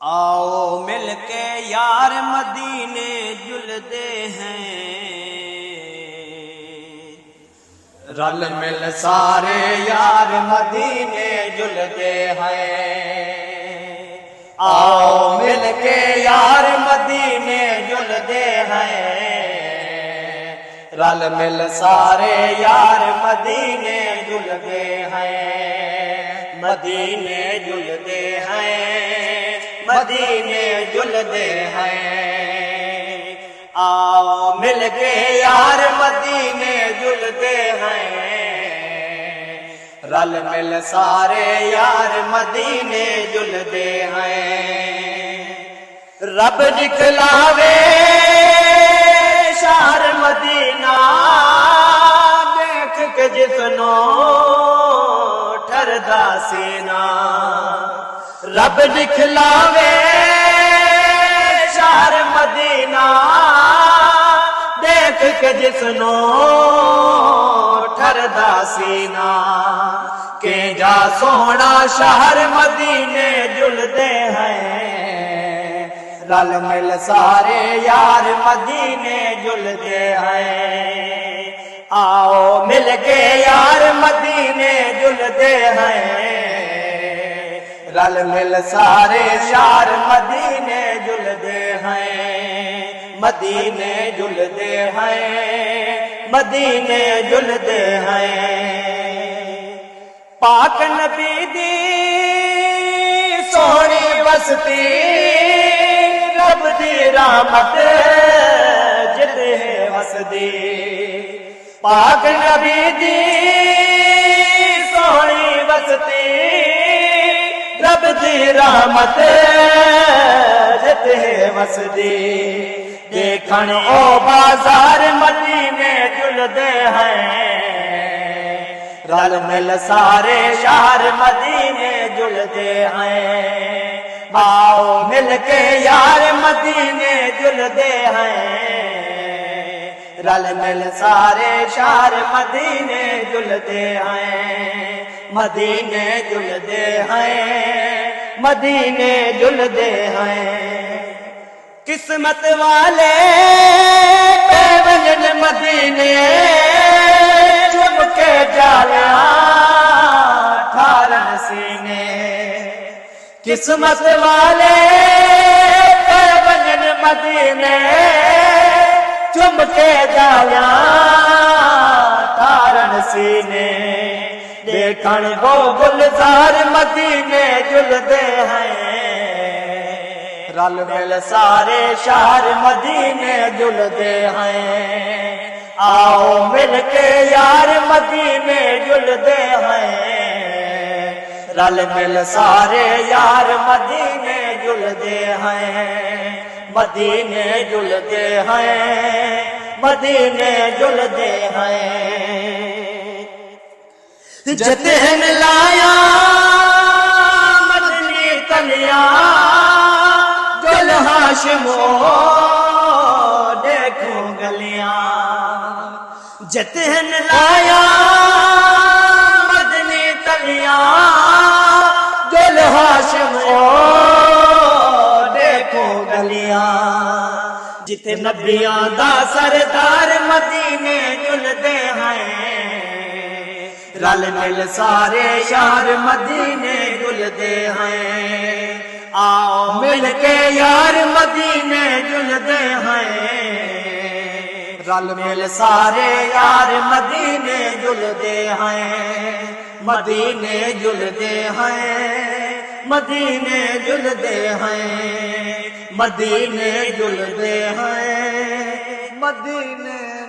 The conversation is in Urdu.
آؤ مل کے یار مدینے جلدے ہیں، رل مل سارے یار مدینے جلدے ہیں۔ آؤ مل کے یار مدینے جلدے ہیں، رل مل سارے یار مدینے جلدے ہیں، مدینے جلدے ہیں، مدینے جلدے ہیں۔ آؤ مل کے یار مدینے جلدے ہیں، رل مل سارے یار مدینے جلدے ہیں۔ رب دکھلاوے شہر مدینہ، دیکھ کے جسنوں ٹھردا سینہ۔ رب دکھلاوے شہر مدینہ، دیکھ کے جسنوں ٹھردا سینہ۔ کہ جا سونا شہر مدینے جلدے ہیں، رل مل سارے یار مدینے جلدے ہیں۔ آؤ مل کے یار مدینے جلدے ہیں، رل مل سارے یار مدینے جلدے ہیں، مدینے جلدے ہیں، مدینے جلدے ہیں۔ پاک نبی دی سونی بستی، رب دی رحمت جتے وسدی۔ پاک نبی دی سونی بستی، رب دی رحمت جتے وسدی۔ دیکھن او بازار مدینے جلدے ہیں، رل مل سارے شہر مدینے جلدے ہیں۔ آؤ مل کے یار مدینے جلدے ہیں، رل مل سارے شہر مدینے جلدے ہیں، مدینے جلدے ہیں، مدینے جلدے ہیں۔ قسمت والے پہ بجن مدینے، چم کے جالیاں ٹھارن سینے۔ قسمت والے پہ بجن مدینے، چم کے جالیاں ٹھارن سینے۔ دیکھن وہ گلزار مدینے جلدے ہیں، رل مل سارے شہر مدینے جلدے ہیں۔ آؤ مل کے یار مدینے جلدے ہیں، رل مل سارے یار مدینے جلدے ہیں، مدینے جلدے ہیں، مدینے جلدے ہیں۔ جتن لایا مدنی تلیاں، گل ہاشمو دیکھو گلیاں۔ جتن لایا مدنی تلیاں، گل ہاشمو دیکھو گلیاں۔ جتے نبیاں دا سردار مدینے جلدے ہیں، رل مل سارے یار مدینے جلدے ہیں۔ آؤ مل کے یار مدینے جلدے ہیں، رل مل سارے یار مدینے جلدے ہیں، مدینے جلدے ہیں، مدینے جلدے ہیں، مدینے جلدے ہیں، مدینے